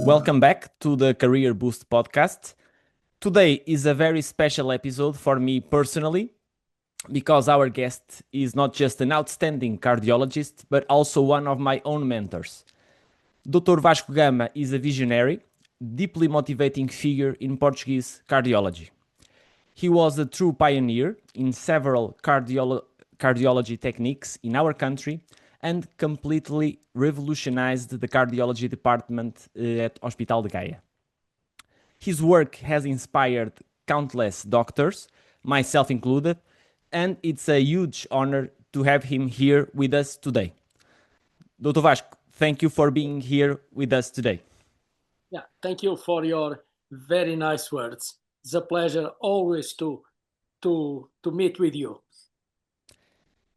Welcome back to the Career Boost podcast. Today is a very special episode for me personally because our guest is not just an outstanding cardiologist, but also one of my own mentors. Dr. Vasco Gama is a visionary, deeply motivating figure in Portuguese cardiology. He was a true pioneer in several cardiology techniques in our country and completely revolutionized the cardiology department at Hospital de Gaia. His work has inspired countless doctors, myself included, and it's a huge honor to have him here with us today. Dr. Vasco, thank you for being here with us today. Yeah, thank you for your very nice words. It's a pleasure always to meet with you.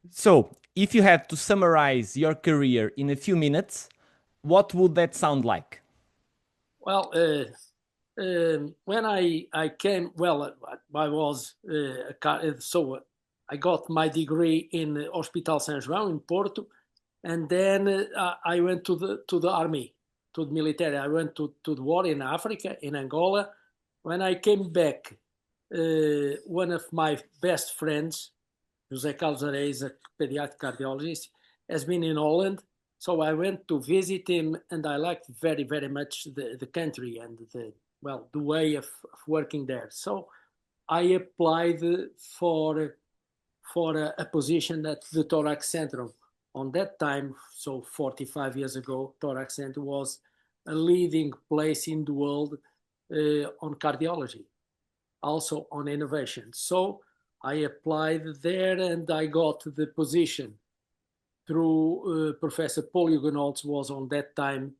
So, if you had to summarize your career in a few minutes, what would that sound like? Well, when I came, I was I got my degree in Hospital São João in Porto, and then I went to the army, to the military. I went to the war in Africa, in Angola. When I came back, one of my best friends, José Carlos Areis, a pediatric cardiologist, has been in Holland. So I went to visit him, and I liked very, very much the country and the way of working there. So I applied for a position at the Thorax Center. On that time, so 45 years ago, Thorax Center was a leading place in the world on cardiology, also on innovation. So I applied there and I got the position through Professor Paul Huguenot was on that time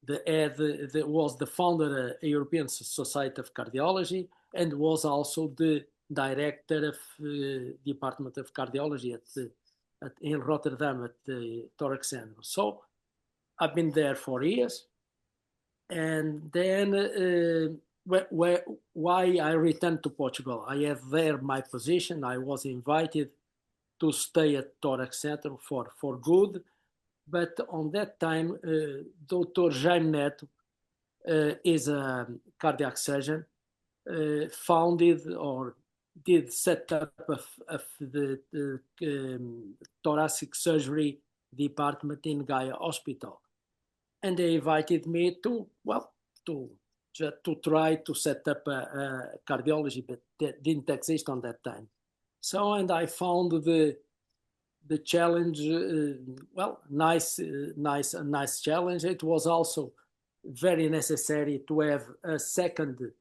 was the founder of the European Society of Cardiology and was also the director of the Department of Cardiology in Rotterdam at the Thorax Center. So I've been there for years. And then why I returned to Portugal? I have there my position. I was invited to stay at Thorax Center for good. But on that time, Dr. Jaime Neto is a cardiac surgeon, founded or did set up of the thoracic surgery department in Gaia Hospital. And they invited me to try to set up a cardiology, but that didn't exist on that time. So, and I found the challenge, nice challenge. It was also very necessary to have a second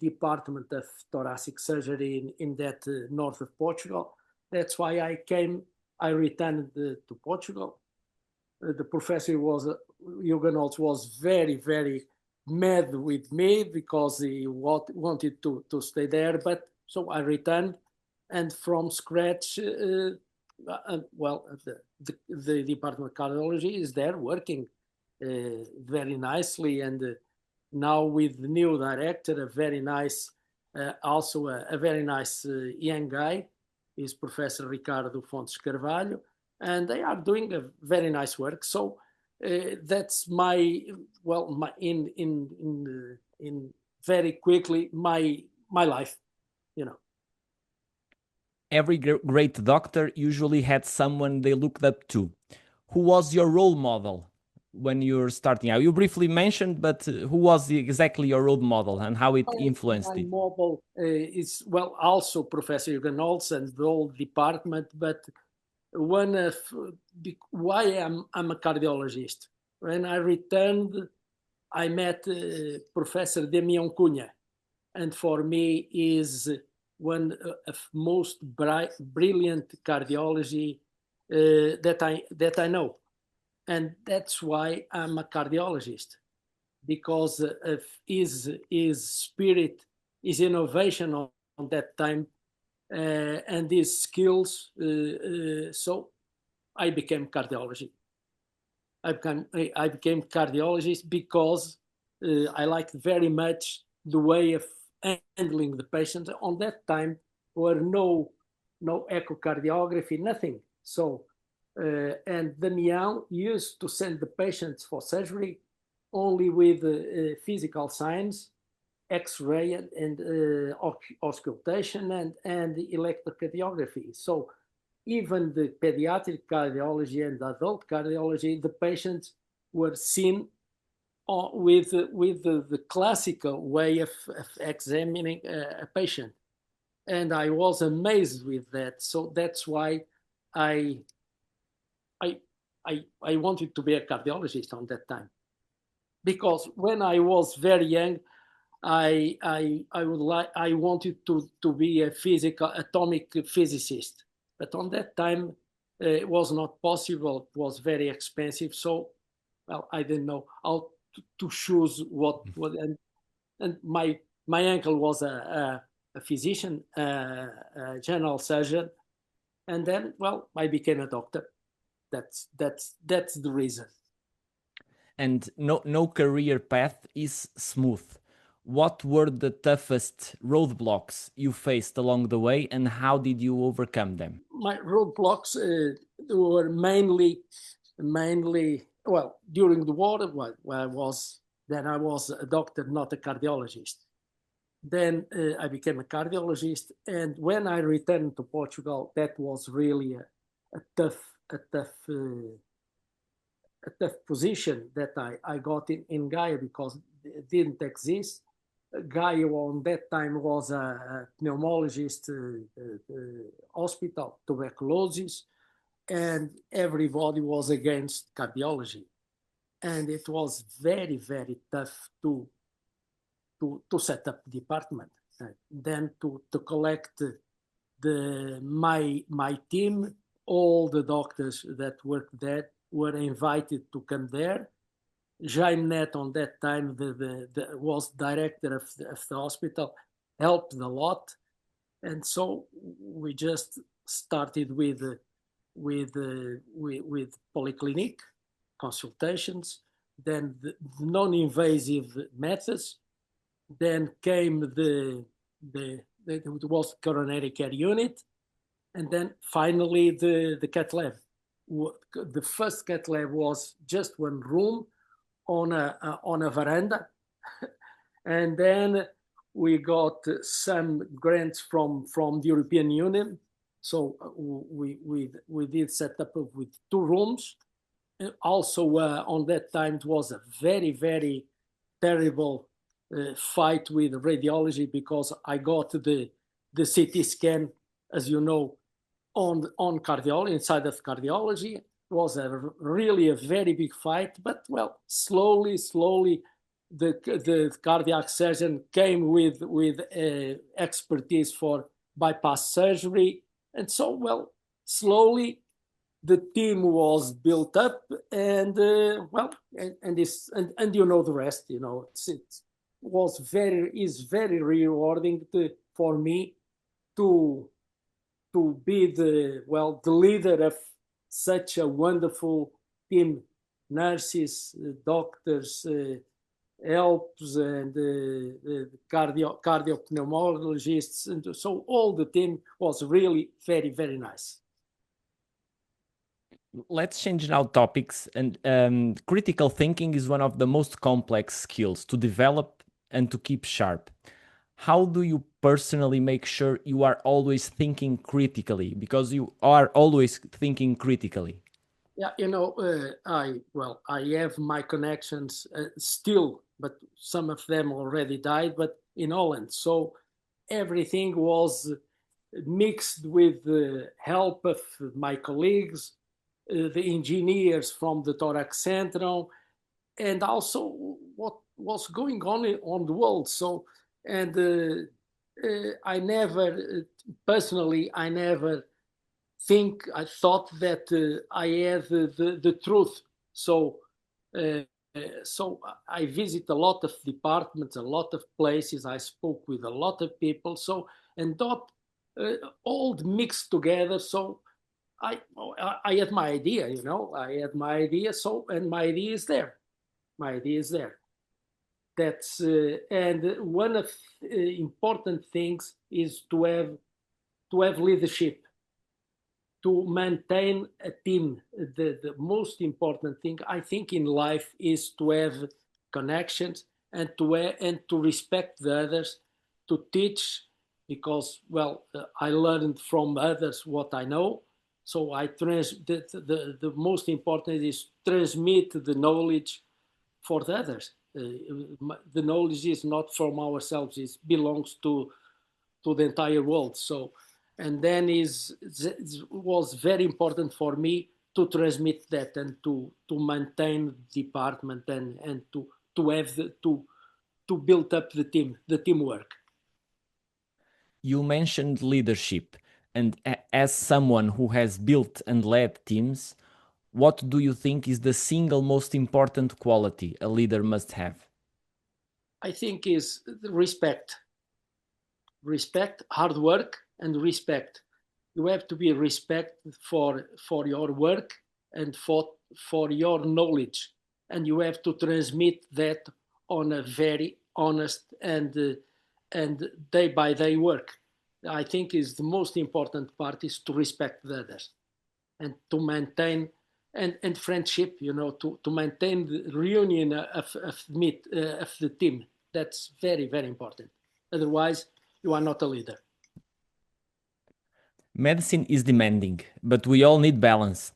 department of thoracic surgery in that north of Portugal. That's why I returned to Portugal. The professor Huguenot was very, very mad with me because he wanted to stay there. But so I returned, and from scratch, the Department of Cardiology is there working very nicely, and now with the new director, a very nice young guy, is Professor Ricardo Fontes Carvalho, and they are doing a very nice work. So that's in very quickly my life, you know. Every great doctor usually had someone they looked up to. Who was your role model when you were starting out? You briefly mentioned, but who was exactly your role model and how it influenced it? My model is also Professor Huguenot and the whole department, but one of why I'm a cardiologist. When I returned, I met Professor Damião Cunha, and for me is one of most brilliant cardiology that I know, and that's why I'm a cardiologist, because of his spirit, his innovation on that time, and his skills. So I became cardiology. I became cardiologist because I liked very much the way of handling the patients. On that time, were no echocardiography, nothing. So, and Damião used to send the patients for surgery only with physical signs, X-ray and auscultation and electrocardiography. So even the pediatric cardiology and adult cardiology, the patients were seen with the classical way of examining a patient, and I was amazed with that. So that's why I I I wanted to be a cardiologist on that time, because when I was very young, I wanted to be a physical atomic physicist, but on that time it was not possible. It was very expensive, so well, I didn't know how to choose what and my uncle was a physician, a general surgeon, and then well, I became a doctor. That's the reason. And no career path is smooth. What were the toughest roadblocks you faced along the way, and how did you overcome them? My roadblocks were mainly well during the war. Where I was a doctor, not a cardiologist. Then I became a cardiologist, and when I returned to Portugal, that was really a tough a tough a tough position that I got in Gaia, because it didn't exist. Gaia on that time was a pneumologist hospital, tuberculosis, and everybody was against cardiology. And it was very, very tough to set up the department. Then to collect my team, all the doctors that worked there were invited to come there. Jaime Neto, on that time, was director of the hospital, helped a lot, and so we just started with polyclinic consultations, then the non-invasive methods, then came it was coronary care unit, and then finally the cath lab. The first cath lab was just one room on a veranda, and then we got some grants from the European Union. So we did set up with 2 rooms. Also on that time it was a very, very terrible fight with radiology, because I got the CT scan, as you know, on cardiology, inside of cardiology. It was really a very big fight, but well, slowly the cardiac surgeon came with expertise for bypass surgery, and so well, slowly the team was built up, and well, and you know the rest. You know, is very rewarding for me to be the leader of such a wonderful team, nurses, doctors, helps, and cardiopneumologists, and so all the team was really very, very nice. Let's change now topics. And critical thinking is one of the most complex skills to develop and to keep sharp. How do you personally make sure you are always thinking critically? Because you are always thinking critically. Yeah, you know, I have my connections still, but some of them already died. But in Holland, so everything was mixed with the help of my colleagues, the engineers from the Thorax Central, and also what was going on the world. So, and I never, personally, I never I thought that I had the truth. So, so I visit a lot of departments, a lot of places. I spoke with a lot of people. So, and that all mixed together. So I had my idea, you know, I had my idea. So, and my idea is there. My idea is there. That's and one of important things is to have leadership, to maintain a team. The most important thing I think in life is to have connections, and to respect the others, to teach, because I learned from others what I know. So the most important is transmit the knowledge for the others. The knowledge is not from ourselves; it belongs to the entire world. So, and then it was very important for me to transmit that and to maintain the department and to have to build up the teamwork. You mentioned leadership, and as someone who has built and led teams, what do you think is the single most important quality a leader must have? I think is respect, hard work, and respect. You have to be respect for your work and for your knowledge, and you have to transmit that on a very honest and day by day work. I think is the most important part is to respect the others and to maintain and friendship. To maintain the reunion of the team. That's very very important. Otherwise, you are not a leader. Medicine is demanding, but we all need balance.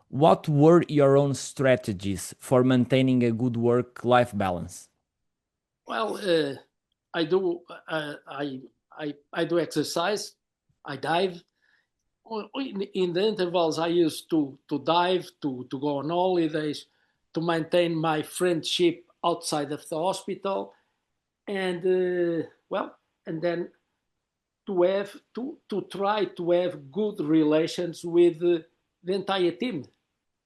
What were your own strategies for maintaining a good work-life balance? Well, I do. I do exercise. I dive. In the intervals, I used to dive, to go on holidays, to maintain my friendship outside of the hospital, and and then to try to have good relations with the entire team.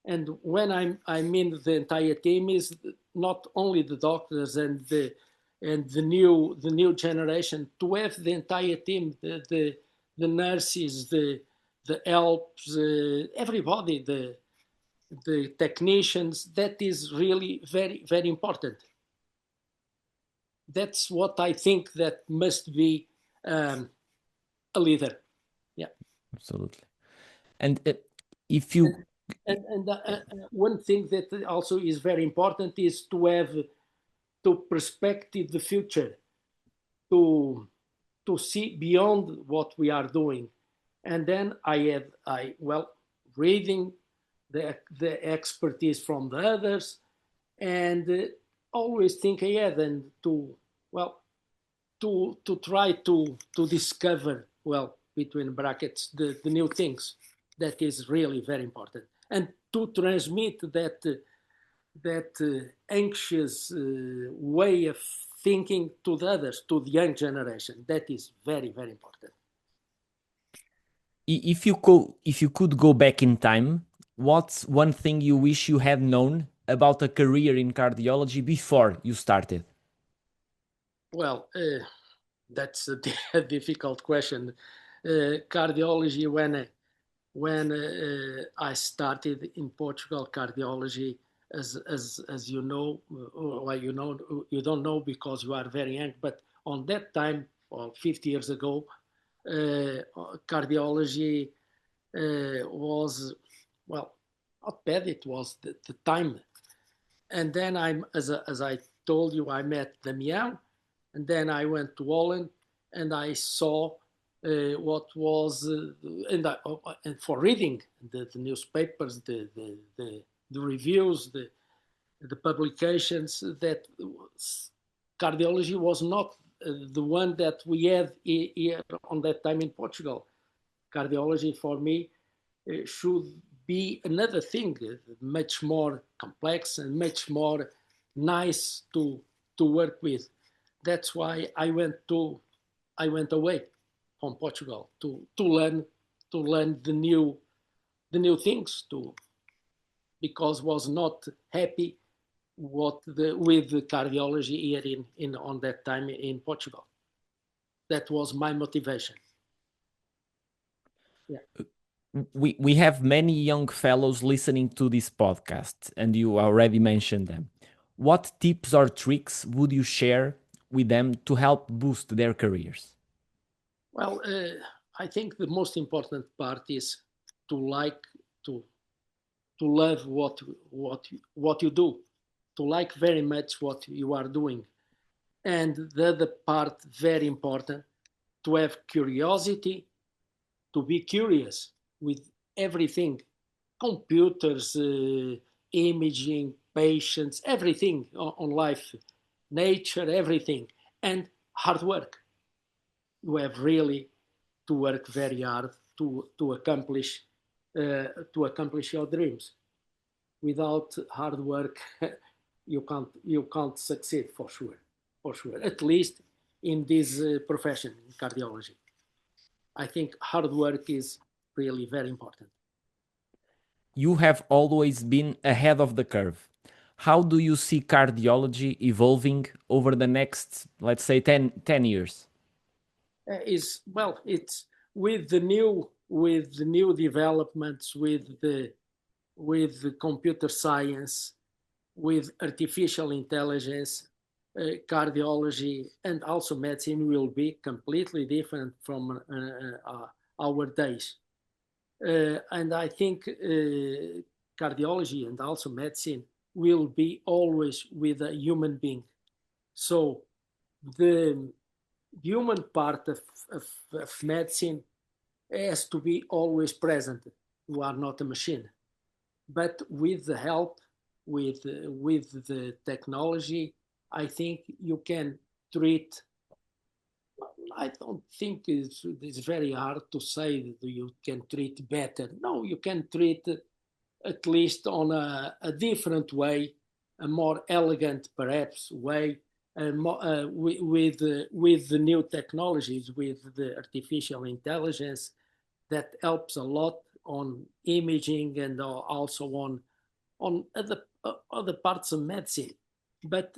And when I mean the entire team is not only the doctors and the new generation, to have the entire team, the nurses, the helps, everybody, the technicians. That is really very very important. That's what I think that must be a leader. Yeah. Absolutely. And if you, And one thing that also is very important is to have to perspective the future, to to see beyond what we are doing. And then reading the expertise from the others, and always think ahead and well to try to discover, between brackets, the new things. That is really very important, and to transmit that anxious way of thinking to the others, to the young generation. That is very very important. if you could go back in time, what's one thing you wish you had known about a career in cardiology before you started? Well, that's a difficult question. Cardiology, when I started in Portugal, cardiology, as you know, you don't know because you are very young, but on that time, or 50 years ago, cardiology was, not bad. It was the time. And then as I told you, I met Damião, and then I went to Holland, and I saw what was and for reading the newspapers, the reviews, the publications, that cardiology was not the one that we had here on that time in Portugal. Cardiology for me should be another thing, much more complex and much more nice to work with. That's why I went away from Portugal to learn the new things, because was not happy with the cardiology here in on that time in Portugal. That was my motivation. Yeah. We have many young fellows listening to this podcast, and you already mentioned them. What tips or tricks would you share with them to help boost their careers? Well, I think the most important part is to like to love what you do. to like very much what you are doing. And the other part, very important, to have curiosity, to be curious with everything, computers, imaging, patients, everything on life, nature, everything, and hard work. You have really to work very hard to accomplish your dreams. Without hard work, you can't succeed for sure, for sure. At least in this profession, in cardiology, I think hard work is really very important. You have always been ahead of the curve. How do you see cardiology evolving over the next, let's say, 10 years? Is well, it's with the new developments, with the computer science, with artificial intelligence, cardiology, and also medicine will be completely different from our days. And I think cardiology and also medicine will be always with a human being. So the human part of medicine has to be always present. You are not a machine. But with the help, with the technology, I think you can treat. I don't think it's very hard to say that you can treat better. No, you can treat at least on a different way, a more elegant, perhaps, way, with the new technologies, with the artificial intelligence, that helps a lot on imaging and also on other parts of medicine. But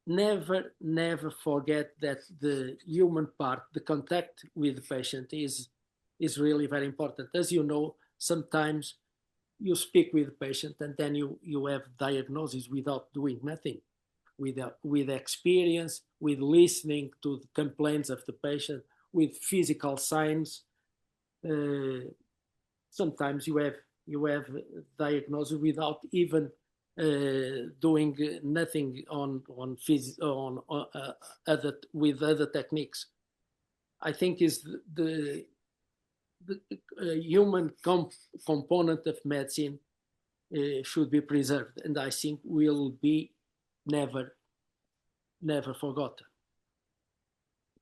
never forget that the human part, the contact with the patient, is really very important. As you know, sometimes you speak with the patient and then you have diagnosis without doing nothing, with experience, with listening to the complaints of the patient, with physical signs. Sometimes you have diagnosis without even doing nothing other techniques. I think is the human component of medicine should be preserved, and I think will be never forgotten.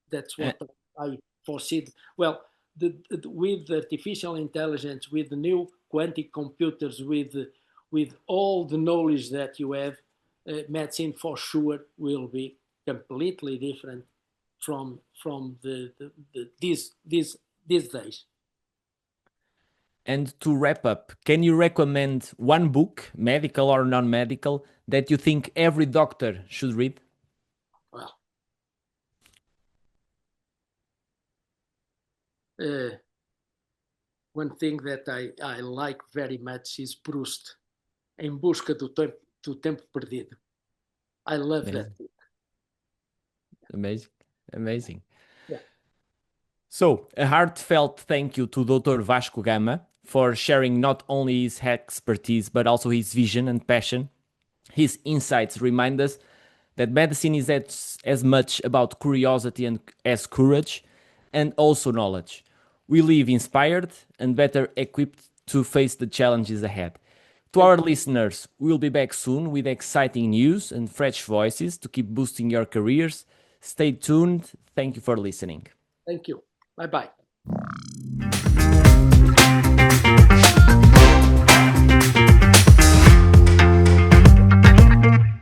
That's what I foresee. Well, with artificial intelligence, with the new quantum computers, with all the knowledge that you have, medicine for sure will be completely different from these days. And to wrap up, can you recommend one book, medical or non-medical, that you think every doctor should read? Well, one thing that I like very much is Proust, Em Busca do Tempo Perdido. I love that book. Amazing. Amazing. Yeah. So, a heartfelt thank you to Dr. Vasco Gama for sharing not only his expertise, but also his vision and passion. His insights remind us that medicine is as much about curiosity and as courage, and also knowledge. We live inspired and better equipped to face the challenges ahead. To our listeners, we'll be back soon with exciting news and fresh voices to keep boosting your careers. Stay tuned. Thank you for listening. Thank you. Bye-bye.